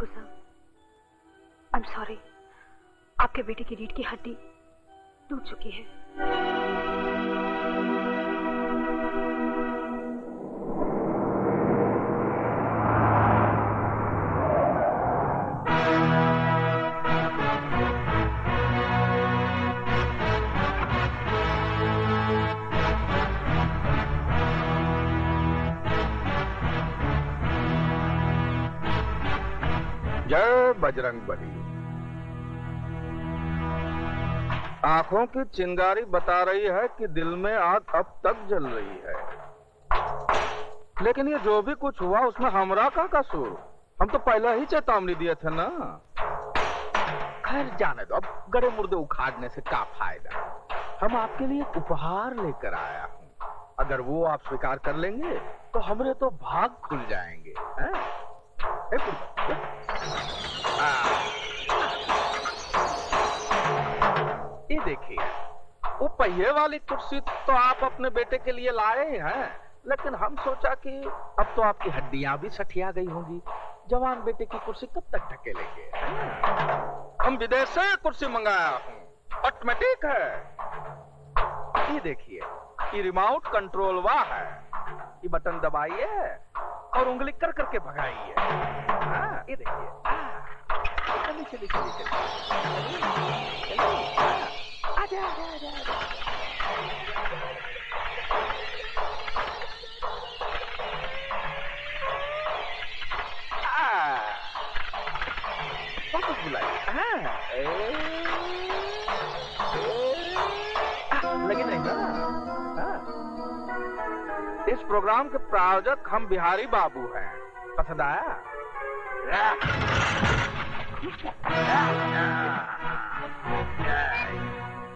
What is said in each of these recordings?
ठाकुर साहब, I am sorry, आपके बेटे की रीढ़ की हड्डी टूट चुकी है। जय बजरंगबली। आंखों की चिंगारी बता रही है कि दिल में आग अब तक जल रही है, लेकिन ये जो भी कुछ हुआ उसमें हमरा का कसूर? हम तो पहले ही चेतावनी दिए थे ना। खैर जाने दो, अब गड़े मुर्दे उखाड़ने से क्या फायदा। हम आपके लिए एक उपहार लेकर आया हूँ, अगर वो आप स्वीकार कर लेंगे तो हमरे तो भाग खुल जाएंगे। ये देखिए, वो पहिए वाली कुर्सी तो आप अपने बेटे के लिए लाए हैं, लेकिन हम सोचा कि अब तो आपकी हड्डियां भी सठिया गई होंगी, जवान बेटे की कुर्सी कब तक ढकेलेंगे। हम विदेश से कुर्सी मंगाया हूँ, ऑटोमेटिक है। ये देखिए, ये रिमोट कंट्रोल वाह है, ये बटन दबाइए और उंगली कर करके भगाइए। ये देखिए, चलिए चलिए चलिए आजा आजा आजा आजा। वापस बुलाइए। लगे नहीं ना? इस प्रोग्राम के प्रायोजक हम बिहारी बाबू हैं, पसंद आया?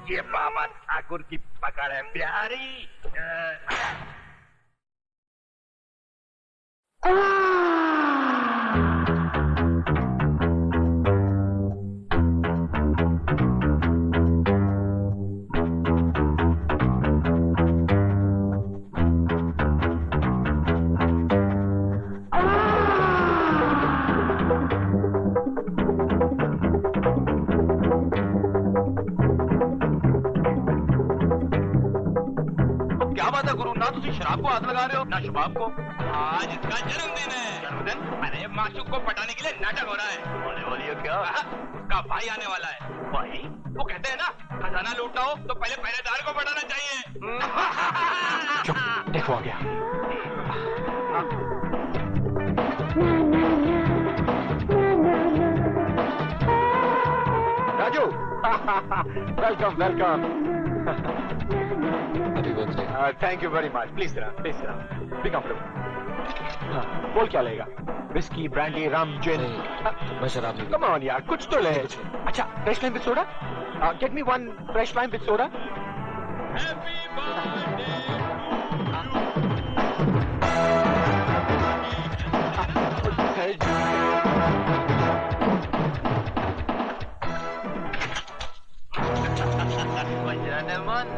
ये बाबा ठाकुर की पकड़ है बिहारी। शराब को हाथ लगा रहे हो ना शबाब को। आज इसका जन्मदिन है। जन्मदिन? अरे माशूक को पटाने के लिए नाटक हो रहा है। होने वाली है क्या? उसका भाई आने वाला है। भाई? वो कहते हैं ना, खजाना लूटना हो तो पहले पहरेदार को पटाना चाहिए। चुप, देखो आ गया। Raju, welcome welcome. Thank you very much. Please sit, please sit, be comfortable. हाँ, बोल क्या लेगा? विस्की, ब्रांडी, रम, जिन? मैं शराब नहीं। कम ऑन यार, कुछ तो ले। अच्छा, fresh lime with soda? Get me one fresh lime with soda.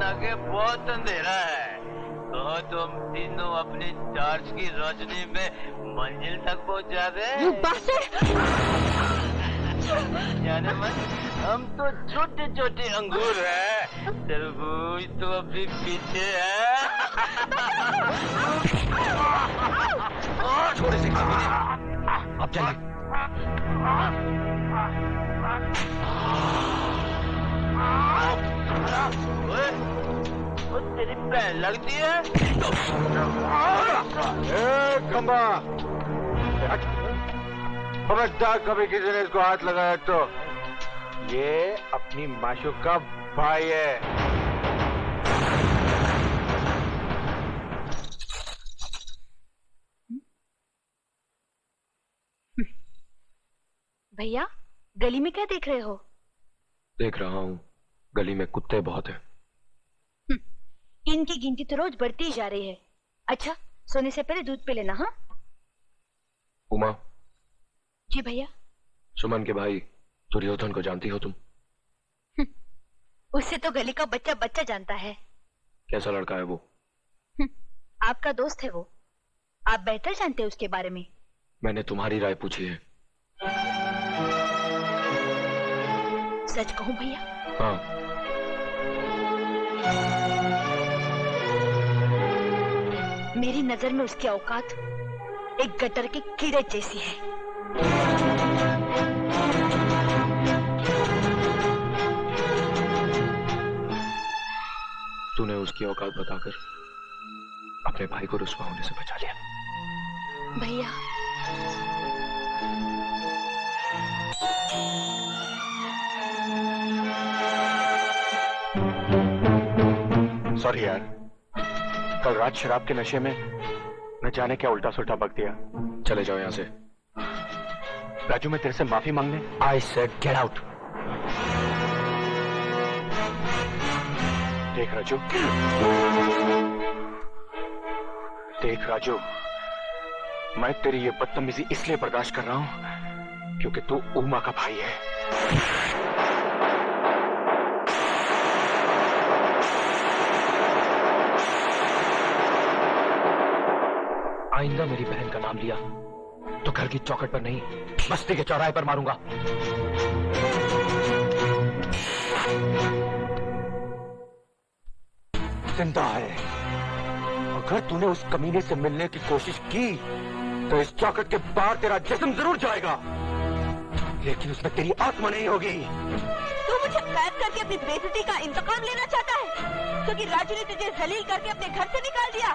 आगे बहुत अंधेरा है, तो तुम तीनों अपनी चार्ज की रोशनी में मंजिल तक पहुंचा दे। जाने मन, हम तो छोटे छोटे अंगूर हैं, तरबूज तो अभी पीछे है। छोटे से अब चलिए। वो तेरी बहन लगती है। खंबा, खबरदार कभी किसी ने इसको हाथ लगाया तो। ये अपनी माशूक का भाई है। भैया, गली में क्या देख रहे हो? देख रहा हूँ, गली में कुत्ते बहुत हैं। इनकी गिनती तो रोज बढ़ती ही जा रही है। अच्छा, सोने से पहले दूध पी लेना। हाँ उमा। जी भैया। सुमन के भाई दुर्योधन को जानती हो तुम? उससे तो गली का बच्चा बच्चा जानता है। कैसा लड़का है वो? आपका दोस्त है वो, आप बेहतर जानते हैं उसके बारे में। मैंने तुम्हारी राय पूछी है। सच कहूं भैया? हाँ। मेरी नजर में उसकी औकात एक गटर के कीड़े जैसी है। तूने उसकी औकात बताकर अपने भाई को रुस्वा होने से बचा लिया। भैया, सॉरी यार, कल रात शराब के नशे में न जाने क्या उल्टा सुल्टा बक दिया। चले जाओ यहाँ से। राजू, मैं तेरे से माफी मांगने। I said get out. देख राजू, देख राजू, मैं तेरी ये बदतमीजी इसलिए बर्दाश्त कर रहा हूं क्योंकि तू उमा का भाई है। आइंदा मेरी बहन का नाम लिया तो घर की चौखट पर नहीं, बस्ती के चौराहे पर मारूंगा। जिंदा है। अगर तूने उस कमीने से मिलने की कोशिश की तो इस चौखट के बाहर तेरा जिस्म जरूर जाएगा, लेकिन उसमें तेरी आत्मा नहीं होगी। तू मुझे कैद करके अपनी बेइज्जती का इंतकाम लेना चाहता है? क्योंकि राजू ने तुझे जलील करके अपने घर से निकाल दिया,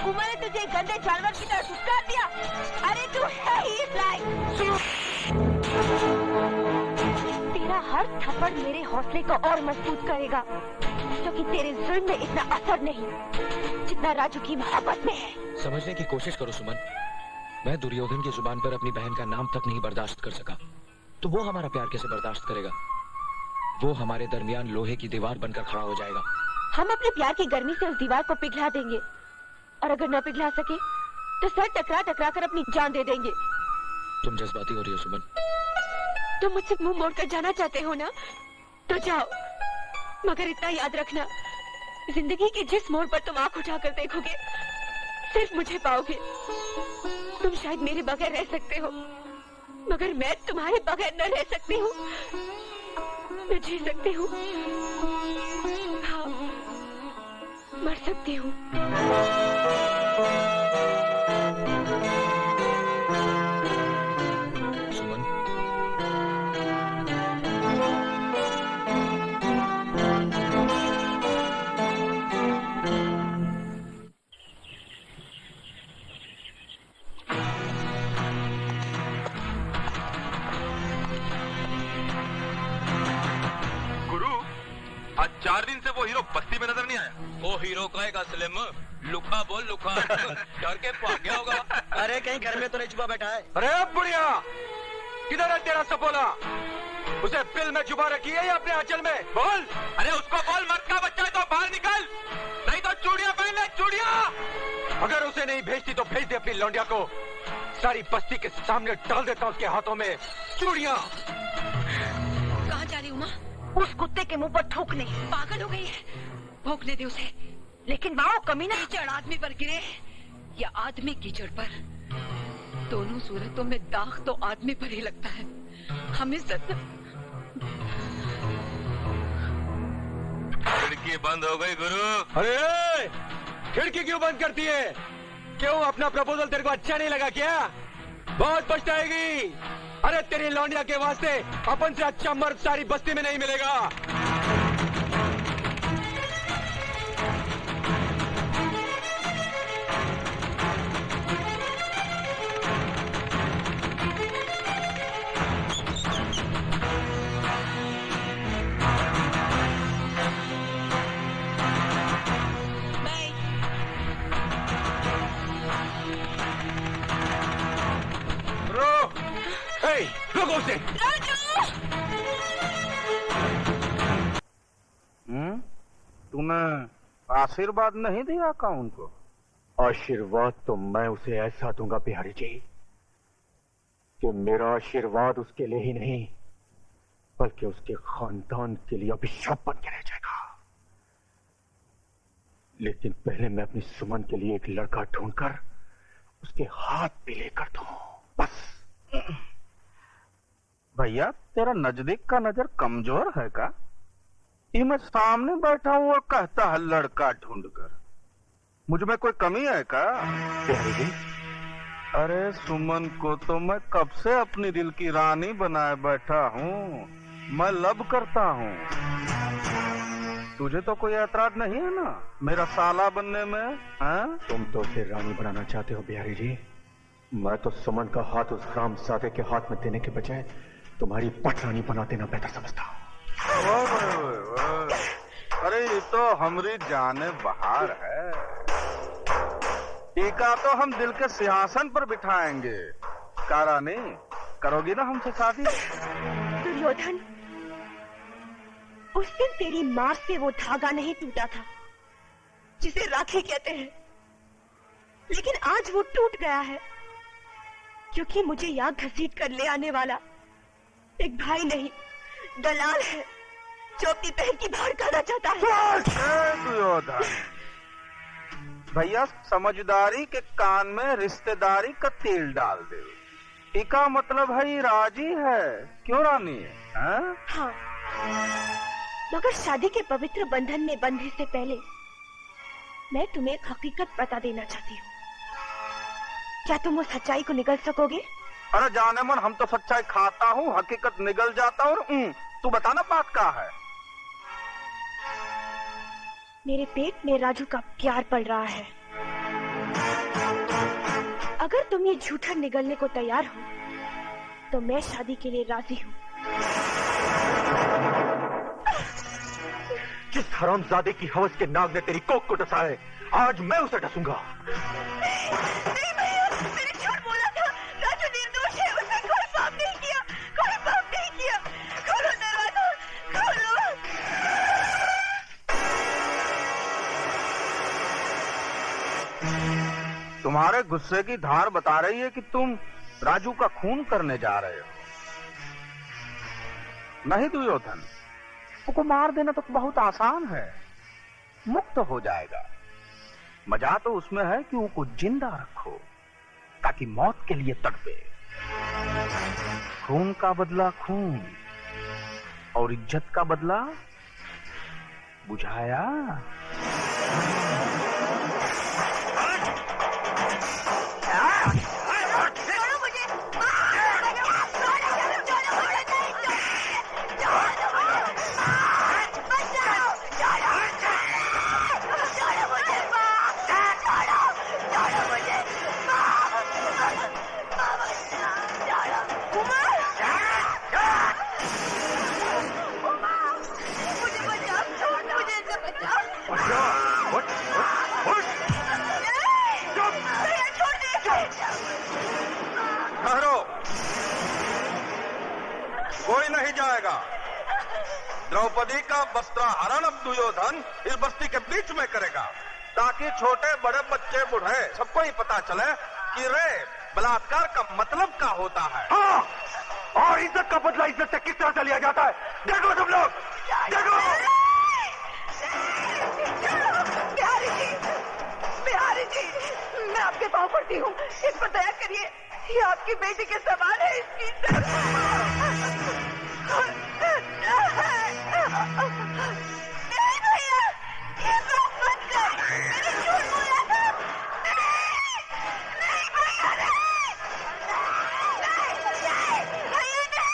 उमा ने तुझे गंदे जानवर की तरह फुसकार दिया। अरे तू है ही इस लायक। तेरा हर थप्पड़ मेरे हौसले को और मजबूत करेगा, क्योंकि तेरे जुल्म में इतना असर नहीं जितना राजू की मोहब्बत में है। समझने की कोशिश करो सुमन, मैं दुर्योधन की जुबान पर अपनी बहन का नाम तक नहीं बर्दाश्त कर सका, तो वो हमारा प्यार कैसे बर्दाश्त करेगा? वो हमारे दरमियान लोहे की दीवार बनकर खड़ा हो जाएगा। हम अपने प्यार की गर्मी से उस दीवार को पिघला देंगे, और अगर न पिघला सके तो सर टकरा टकरा कर अपनी जान दे देंगे। तुम जज्बाती हो रही हो सुमन। तुम मुझसे मुंह मोड़कर जाना चाहते हो ना, तो जाओ, मगर इतना याद रखना, जिंदगी के जिस मोड़ पर तुम आंख उठाकर देखोगे सिर्फ मुझे पाओगे। तुम शायद मेरे बगैर रह सकते हो, मगर मैं तुम्हारे बगैर न रह सकती हूँ। मैं जी सकती हूँ, हाँ, मर सकती हूँ। सुमन, आज 4 दिन से वो हीरो बस्ती में नजर नहीं आया। वो हीरो कहेगा स्लिम, लुका बोल लुका। डर के भाग गया होगा। अरे कहीं घर में तो नहीं छुपा बैठा है? अरे बुढ़िया, किधर है तेरा सपोला? उसे बिल में छुपा रखी है या अपने आंचल में? बोल। अरे उसको बोल, मर्द का बच्चा है तो बाहर निकल, नहीं तो चूड़ियां पहन ले, चूड़ियां। अगर उसे नहीं भेजती तो भेज दे अपनी लौंडिया को, सारी बस्ती के सामने डाल देता हूं उसके हाथों में चूड़ियां। कहाँ जा रही उमा? उस कुत्ते के मुंह पर थूकने। पागल हो गई है, भोंकने दे उसे। लेकिन माओ कमीना कीचड़ आदमी पर गिरे या आदमी कीचड़ पर, दोनों सूरतों में दाग तो आदमी पर ही लगता है। हम इज्जत। खिड़की बंद हो गई गुरु। अरे खिड़की क्यों बंद करती है? क्यों, अपना प्रपोजल तेरे को अच्छा नहीं लगा क्या? बहुत पछताएगी। अरे तेरी लौंडिया के वास्ते अपन से अच्छा मर्द सारी बस्ती में नहीं मिलेगा। रुको उसे। तूने आशीर्वाद नहीं दिया का उनको? आशीर्वाद तो मैं उसे ऐसा दूंगा बिहारी जी कि मेरा आशीर्वाद उसके लिए ही नहीं बल्कि उसके खानदान के लिए अभिशाप बन के रह जाएगा। लेकिन पहले मैं अपनी सुमन के लिए एक लड़का ढूंढकर उसके हाथ पे लेकर दूं, बस। भैया तेरा नजदीक का नजर कमजोर है का? ये मैं सामने बैठा हुआ कहता है लड़का ढूंढकर, मुझ में कोई कमी है का? अरे सुमन को तो मैं कब से अपनी दिल की रानी बनाए बैठा हूँ, मैं लब करता हूँ। तुझे तो कोई ऐतराज नहीं है ना मेरा साला बनने में? हाँ? तुम तो उसे रानी बनाना चाहते हो बिहारी जी, मैं तो सुमन का हाथ उस रामजादे के हाथ में देने के बजाय तुम्हारी पटरानी बना देना बेहतर समझता हूँ। अरे ये तो हमारी जाने बहार है, टीका तो हम दिल के सिंहासन पर बिठाएंगे। का रानी करोगी ना हमसे शादी? दुर्योधन, उस दिन तेरी मां से वो धागा नहीं टूटा था जिसे राखी कहते हैं, लेकिन आज वो टूट गया है क्योंकि मुझे यहाँ घसीट कर ले आने वाला एक भाई नहीं दलाल है जो अपनी बहन की भाड़ खाना चाहता है। दुर्योधन भैया, समझदारी के कान में रिश्तेदारी का तेल डाल दे। टीका मतलब है ये राजी है, क्यों रानी? हाँ, मगर शादी के पवित्र बंधन में बंधने से पहले मैं तुम्हें एक हकीकत बता देना चाहती हूँ। क्या तुम उस सच्चाई को निगल सकोगे? अरे जाने मन, हम तो सच्चाई खाता हूँ, हकीकत निगल जाता हूँ। तू बताना बात क्या है? मेरे पेट में राजू का प्यार पल रहा है। अगर तुम ये झूठा निगलने को तैयार हो तो मैं शादी के लिए राजी हूँ। जिस हरामजादे की हवस के नाग ने तेरी कोख को डसा है, आज मैं उसे डसूंगा। नहीं भैया, मैंने झूठ बोला था। राजू निर्दोष है, उसने कोई पाप नहीं किया, कोई पाप नहीं किया। खोलो दरवाजा, खोलो। तुम्हारे गुस्से की धार बता रही है कि तुम राजू का खून करने जा रहे हो। नहीं दुर्योधन, उसको मार देना तो बहुत आसान है, मुक्त हो जाएगा। मजा तो उसमें है कि उसको जिंदा रखो ताकि मौत के लिए तड़पे। खून का बदला खून और इज्जत का बदला बुझाया। कोई नहीं जाएगा। द्रौपदी का वस्त्राहरण अब दुर्योधन इस बस्ती के बीच में करेगा ताकि छोटे बड़े बच्चे बूढ़े सबको ही पता चले कि रे बलात्कार का मतलब क्या होता है। हाँ, और इज्जत का बदला इज्जत से किस तरह से लिया जाता है, देखो तुम लोग, देखो। बिहारी जी, मैं आपके पाँव पड़ती हूँ, इस पर दया करिए। ये आपकी बेटी के सवाल है, इसकी नहीं भैया, ये बात मत कर, मैंने झूठ बोला था। नहीं भैया, नहीं भैया, नहीं,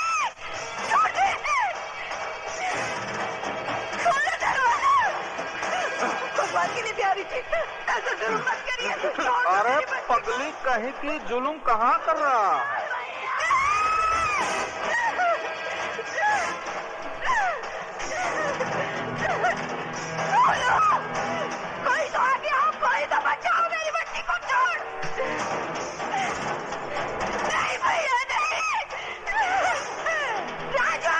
छोड़ दे, खोलो दरवाजा। भगवान के लिए बिहारी जी, ऐसा जरूर मत करिए। अरे पगली कहीं की जुल्म कहाँ कर रहा है? कोई तो आ गया, कोई तो बचाओ मेरी बच्ची को। छोड़। नहीं भैया, नहीं। राजू,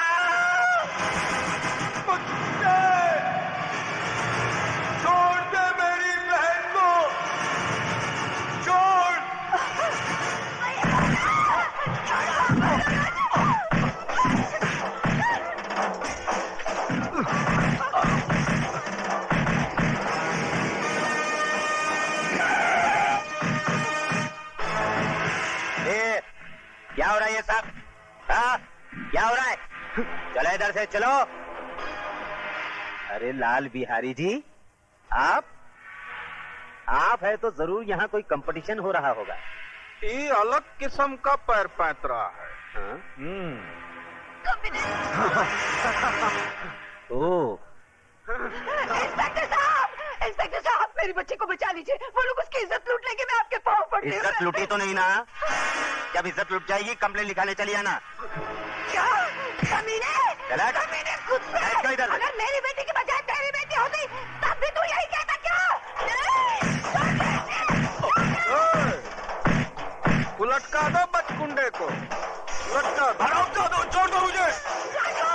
छोड़ दे मेरी बहन को, छोड़। क्या हो रहा है ये सब? हाँ? क्या हो रहा है? चलो इधर से चलो। अरे लाल बिहारी जी, आप है तो जरूर यहाँ कोई कंपटीशन हो रहा होगा। ये अलग किस्म का पैर पैतरा है। हाँ? ओ, इंस्पेक्टर साहब, मेरी बच्ची को बचा लीजिए। वो लोग उसकी इज्जत लूट लेंगे। मैं आपके पाँव पड़ रही हूँ। इज्जत लूटी तो नहीं ना? जब इज्जत लूट जाएगी कंप्लेन लिखाने चली आना। क्या? कमीने! चला कमीने, खुद पे! इधर। अगर मेरी बेटी की बजाय तेरी बेटी होती तब भी तू यही कहता क्या? उलटका दो बचकुंडे को। उलटका दो। छोड़ दो मुझे। राजू!